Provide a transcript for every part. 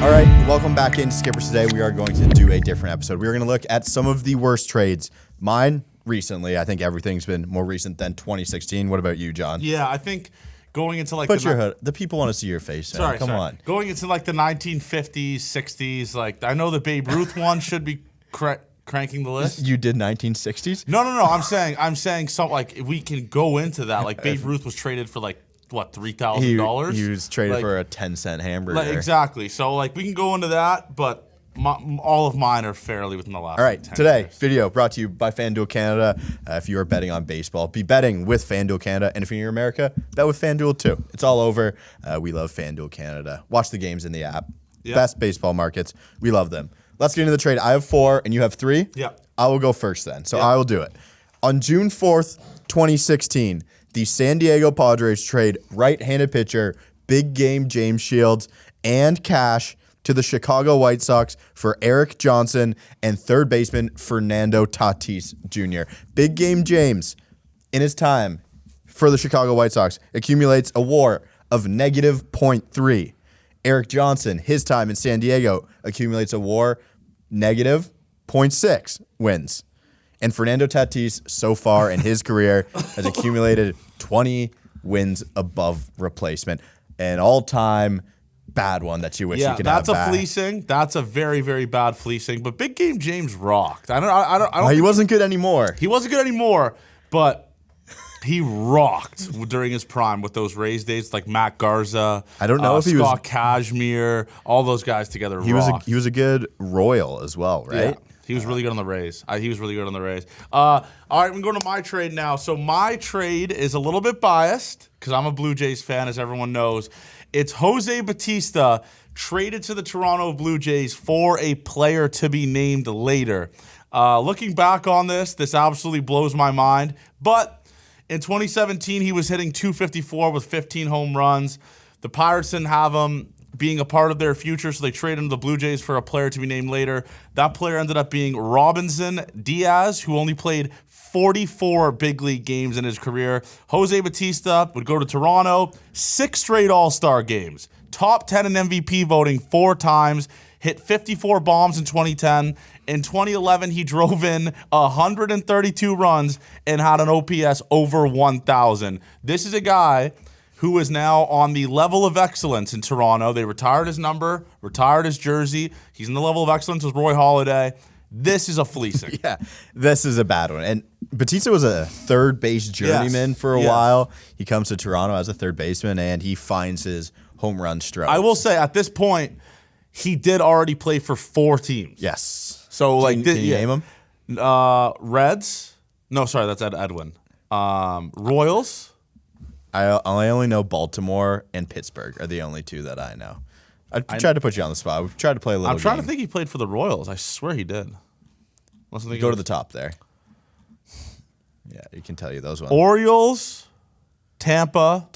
All right, welcome back into Skippers. Today we are going to do a different episode. We are going to look at some of the worst trades. Mine, recently. I think everything's been more recent than 2016. What about you, John? Yeah, I think going into like Put your hood. The people want to see your face. Man. Come on. Going into like the 1950s, 60s, like I know the Babe Ruth one should be cranking the list. You did 1960s? No. I'm saying something like if we can go into that. Like Babe Ruth was traded for like what, $3,000? He was traded for a 10-cent hamburger. Like, exactly. So like we can go into that, but all of mine are fairly within the last. All right, 10 today, years. video brought to you by FanDuel Canada. If you are betting on baseball, be betting with FanDuel Canada. And if you're in America, bet with FanDuel too. It's all over. We love FanDuel Canada. Watch the games in the app. Yep. Best baseball markets. We love them. Let's get into the trade. I have 4 and you have 3. Yeah. I will go first then. So I will do it. On June 4th, 2016, the San Diego Padres trade right-handed pitcher, big game James Shields, and cash to the Chicago White Sox for Eric Johnson and third baseman Fernando Tatis Jr. Big game James, in his time for the Chicago White Sox, accumulates a WAR of negative .3. Eric Johnson, his time in San Diego, accumulates a WAR negative .6 wins. And Fernando Tatis, so far in his career, has accumulated 20 wins above replacement. An all-time bad one that you wish you could have back. Yeah, that's a fleecing. That's a very, very bad fleecing. But Big Game James rocked. I don't. He wasn't good anymore. He wasn't good anymore, but he rocked during his prime with those Rays days, like Matt Garza. I don't know if he was Scott Kashmere. All those guys together. He was a good Royal as well, right? Yeah. He was really good on the Rays. All right, I'm going to my trade now. So my trade is a little bit biased because I'm a Blue Jays fan, as everyone knows. It's Jose Bautista traded to the Toronto Blue Jays for a player to be named later. Looking back on this absolutely blows my mind. But in 2017, he was hitting .254 with 15 home runs. The Pirates didn't have him being a part of their future, so they traded him to the Blue Jays for a player to be named later. That player ended up being Robinson Diaz, who only played 44 big league games in his career. Jose Bautista would go to Toronto, 6 straight All-Star games, top 10 in MVP voting 4 times, hit 54 bombs in 2010. In 2011, he drove in 132 runs and had an OPS over 1,000. This is a guy who is now on the level of excellence in Toronto. They retired his number, retired his jersey. He's in the level of excellence with Roy Halladay. This is a fleecing. Yeah, this is a bad one. And Bautista was a third base journeyman for a while. He comes to Toronto as a third baseman, and he finds his home run stroke. I will say, at this point, he did already play for 4 teams. Yes. So, can you name them? Reds. No, sorry, that's Edwin. Royals. I only know Baltimore and Pittsburgh are the only 2 that I know. I tried to put you on the spot. We've tried to play a little I'm trying game. to think he played for the Royals. I swear he did. Go to the top there. Yeah, you can tell you those ones. Orioles, Tampa,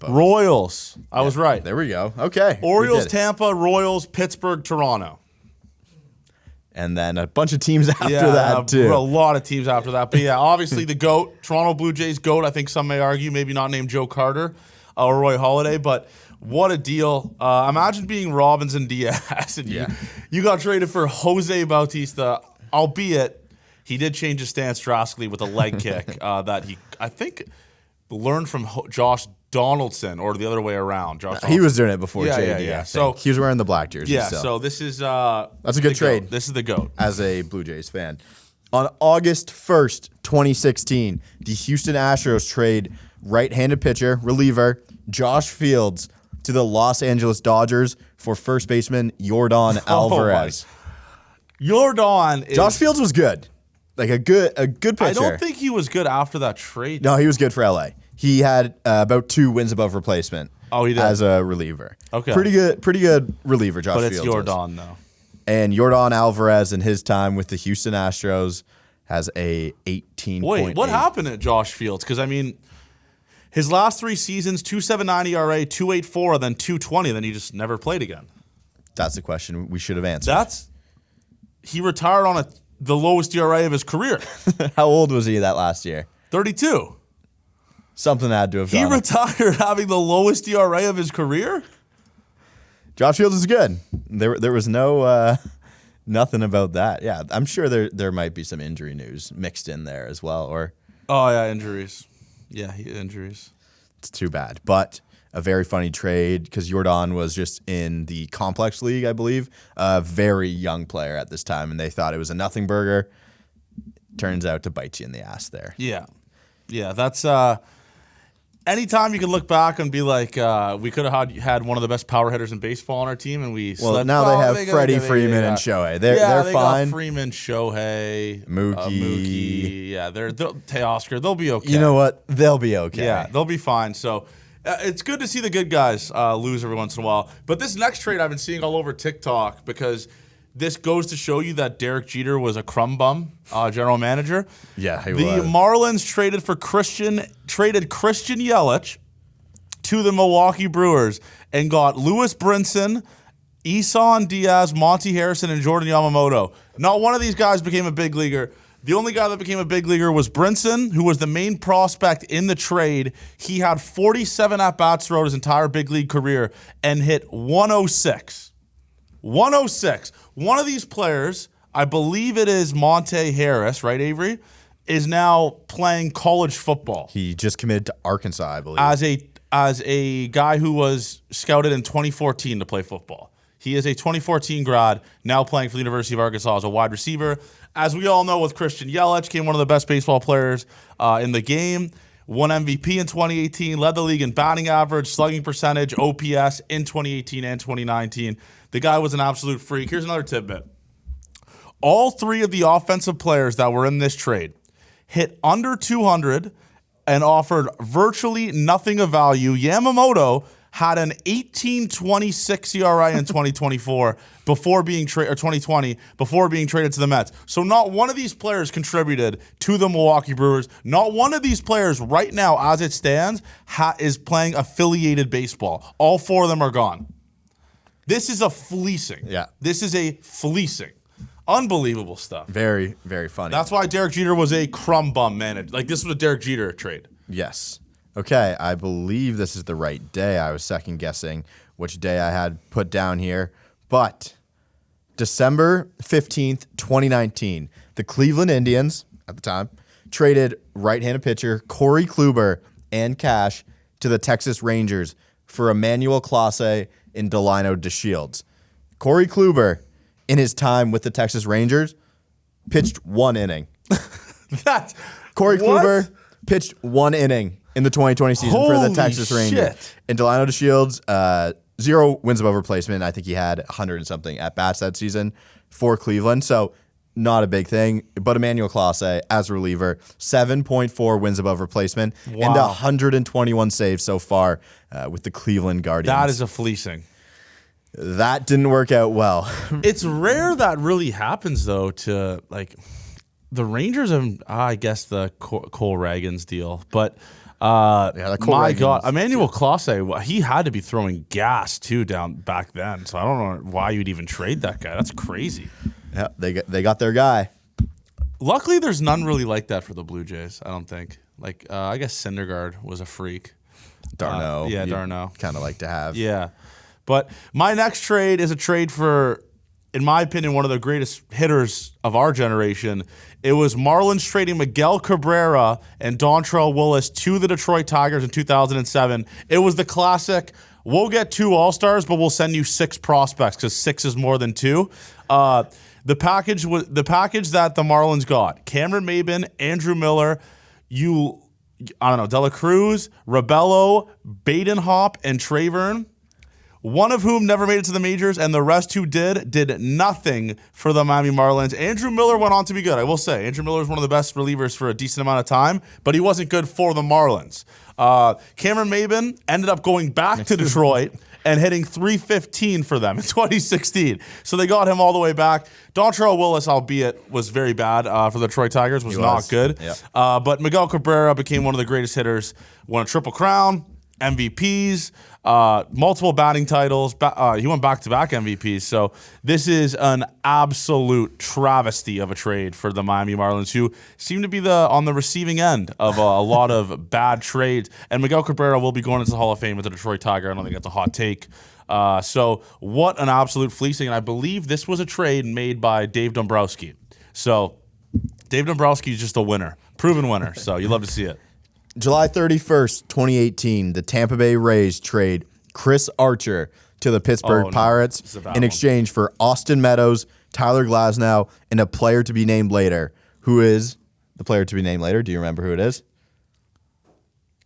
Royals. I was right. There we go. Okay. Orioles, Tampa, Royals, Pittsburgh, Toronto. And then a bunch of teams after that, too. A lot of teams after that. But, yeah, obviously the GOAT, Toronto Blue Jays GOAT, I think some may argue, maybe not named Joe Carter or Roy Halladay, but what a deal. Imagine being Robinson Diaz and you got traded for Jose Bautista, albeit he did change his stance drastically with a leg kick that he, I think, learned from Josh Donaldson, or the other way around. He was doing it before JD. Yeah. So he was wearing the black jersey. Yeah. So this is that's a good trade. This is the GOAT. As a Blue Jays fan, on August 1st, 2016, the Houston Astros trade right-handed pitcher reliever Josh Fields to the Los Angeles Dodgers for first baseman Yordan Alvarez. Josh Fields was good, like a good pitcher. I don't think he was good after that trade. No, he was good for LA. He had about 2 wins above replacement. Oh, he did? As a reliever. Okay. Pretty good reliever, Josh Fields. But it's Yordan, though. And Yordan Alvarez in his time with the Houston Astros has a 18.8. Wait, what happened at Josh Fields? Because, I mean, his last 3 seasons, 2.79 ERA, 2.84, then 2.20, then he just never played again. That's the question we should have answered. He retired on the lowest ERA of his career. How old was he that last year? 32. Something had to have gone. He retired having the lowest ERA of his career? Josh Fields is good. There was no nothing about that. Yeah, I'm sure there might be some injury news mixed in there as well. Or injuries. Yeah, injuries. It's too bad, but a very funny trade because Yordan was just in the complex league, I believe. A very young player at this time, and they thought it was a nothing burger. Turns out to bite you in the ass there. Yeah. That's anytime you can look back and be like, we could have had one of the best power hitters in baseball on our team, and we well now they have Freddie Freeman and Shohei. They're fine. Got Freeman, Shohei, Mookie. Yeah, they're Teoscar. They'll be okay. You know what? They'll be okay. Yeah, they'll be fine. So. It's good to see the good guys lose every once in a while. But this next trade I've been seeing all over TikTok because this goes to show you that Derek Jeter was a crumb bum general manager. Yeah, he was. The Marlins traded Christian Yelich to the Milwaukee Brewers and got Lewis Brinson, Isan Diaz, Monty Harrison, and Jordan Yamamoto. Not one of these guys became a big leaguer. The only guy that became a big leaguer was Brinson, who was the main prospect in the trade. He had 47 at-bats throughout his entire big league career and hit 106. 106. One of these players, I believe it is Monte Harris, right, Avery, is now playing college football. He just committed to Arkansas, I believe. As a guy who was scouted in 2014 to play football. He is a 2014 grad, now playing for the University of Arkansas as a wide receiver. As we all know, with Christian Yelich, became one of the best baseball players in the game. Won MVP in 2018, led the league in batting average, slugging percentage, OPS in 2018 and 2019. The guy was an absolute freak. Here's another tidbit. All three of the offensive players that were in this trade hit under 200 and offered virtually nothing of value. Yamamoto had an 18.26 ERA in 2024 before being traded, or 2020 before being traded to the Mets. So not one of these players contributed to the Milwaukee Brewers. Not one of these players right now, as it stands, is playing affiliated baseball. All four of them are gone. This is a fleecing. Yeah. This is a fleecing. Unbelievable stuff. Very, very funny. That's why Derek Jeter was a crumb bum manager. Like, this was a Derek Jeter trade. Yes. Okay, I believe this is the right day. I was second guessing which day I had put down here. But December 15th, 2019, the Cleveland Indians, at the time, traded right-handed pitcher Corey Kluber and cash to the Texas Rangers for Emmanuel Clase and Delino DeShields. Corey Kluber, in his time with the Texas Rangers, pitched one inning. Corey Kluber pitched one inning in the 2020 season for the Texas Rangers. And Delino DeShields, 0 wins above replacement. I think he had 100 and something at-bats that season for Cleveland. So not a big thing. But Emmanuel Clase, as a reliever, 7.4 wins above replacement and 121 saves so far with the Cleveland Guardians. That is a fleecing. That didn't work out well. It's rare that really happens, though, to, like, the Rangers and, I guess, the Cole Ragans deal. But... my God, Emmanuel Clase, he had to be throwing gas too down back then. So I don't know why you'd even trade that guy. That's crazy. Yeah, they got their guy. Luckily, there's none really like that for the Blue Jays. I don't think. Like, I guess Syndergaard was a freak. Darno, Darno, kind of like to have. Yeah, but my next trade is a trade for, in my opinion, one of the greatest hitters of our generation. It was Marlins trading Miguel Cabrera and Dontrell Willis to the Detroit Tigers in 2007. It was the classic, we'll get 2 All-Stars, but we'll send you 6 prospects because 6 is more than 2. The package that the Marlins got: Cameron Maybin, Andrew Miller, Dela Cruz, Rabello, Badenhop, and Trayvon. One of whom never made it to the majors, and the rest who did nothing for the Miami Marlins. Andrew Miller went on to be good, I will say. Andrew Miller was one of the best relievers for a decent amount of time, but he wasn't good for the Marlins. Cameron Maybin ended up going back to Detroit and hitting .315 for them in 2016. So they got him all the way back. Dontrell Willis, albeit, was very bad for the Detroit Tigers, was not good. Yep. But Miguel Cabrera became one of the greatest hitters, won a Triple Crown, MVPs, multiple batting titles. He went back-to-back MVPs. So this is an absolute travesty of a trade for the Miami Marlins, who seem to be on the receiving end of a lot of bad trades. And Miguel Cabrera will be going into the Hall of Fame with the Detroit Tiger. I don't think that's a hot take. So what an absolute fleecing. And I believe this was a trade made by Dave Dombrowski. So Dave Dombrowski is just a winner, proven winner. So you love to see it. July 31st, 2018, the Tampa Bay Rays trade Chris Archer to the Pittsburgh Pirates in exchange for Austin Meadows, Tyler Glasnow, and a player to be named later. Who is the player to be named later? Do you remember who it is?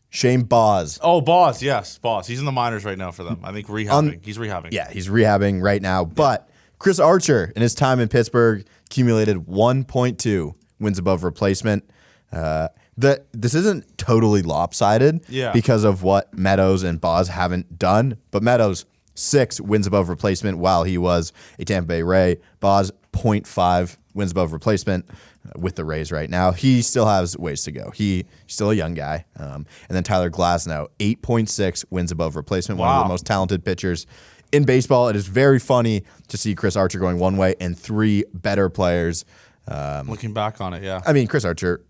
Shane Baz. Oh, Baz, yes, Baz. He's in the minors right now for them. I think rehabbing. He's rehabbing. Yeah, he's rehabbing right now. But Chris Archer, in his time in Pittsburgh, accumulated 1.2 wins above replacement. This isn't totally lopsided because of what Meadows and Baz haven't done. But Meadows, 6 wins above replacement while he was a Tampa Bay Ray. Baz, 0.5 wins above replacement with the Rays right now. He still has ways to go. He's still a young guy. And then Tyler Glasnow, 8.6 wins above replacement, one of the most talented pitchers in baseball. It is very funny to see Chris Archer going one way and 3 better players. Looking back on it, yeah. I mean, Chris Archer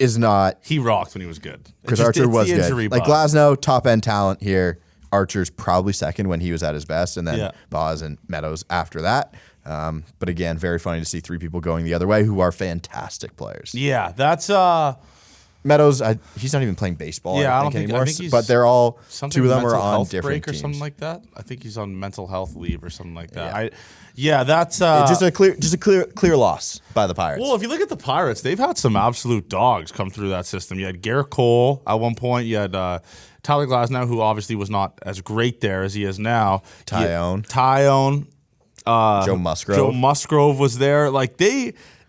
is not... He rocked when he was good. Chris Archer was good. Like Glasnow, top-end talent here. Archer's probably second when he was at his best, and then Baz and Meadows after that. But again, very funny to see 3 people going the other way who are fantastic players. Yeah, that's... Meadows, he's not even playing baseball, I don't think anymore. But they're all... 2 of them are on different teams. Or something like that. I think he's on mental health leave or something like that. That's... just a clear loss by the Pirates. Well, if you look at the Pirates, they've had some absolute dogs come through that system. You had Garrett Cole at one point. You had Tyler Glasnow, who obviously was not as great there as he is now. Tyone. Joe Musgrove. Joe Musgrove was there. Like,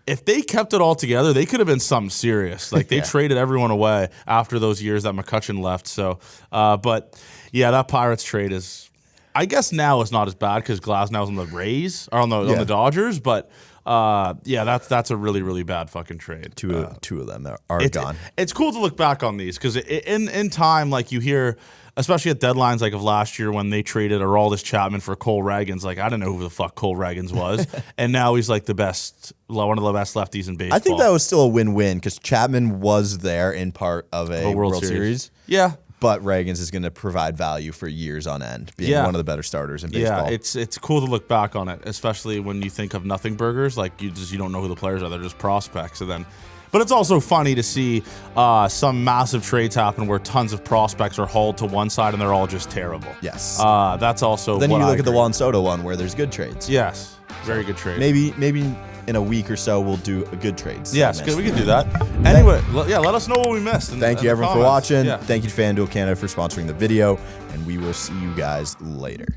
if they kept it all together, they could have been something serious. Like, they traded everyone away after those years that McCutchen left. So, but yeah, that Pirates trade is, I guess now it's not as bad because Glasnow's on the Rays or on the Dodgers. But that's a really, really bad fucking trade. Two of them are gone. It's cool to look back on these because in time, like you hear, especially at deadlines like of last year when they traded Aroldis Chapman for Cole Ragans. Like, I didn't know who the fuck Cole Ragans was. And now he's like one of the best lefties in baseball. I think that was still a win-win because Chapman was there in part of a World Series. Yeah. But Ragans is going to provide value for years on end, being one of the better starters in baseball. Yeah, it's cool to look back on it, especially when you think of nothing burgers. Like, you don't know who the players are. They're just prospects. But it's also funny to see some massive trades happen where tons of prospects are hauled to one side and they're all just terrible. Yes. That's also Then you look at the Juan Soto one where there's good trades. Yes. Very good trade. Maybe in a week or so we'll do a good trades. Yes, we can do that. Anyway, let us know what we missed. Thank you everyone for watching. Thank you to FanDuel Canada for sponsoring the video, and we will see you guys later.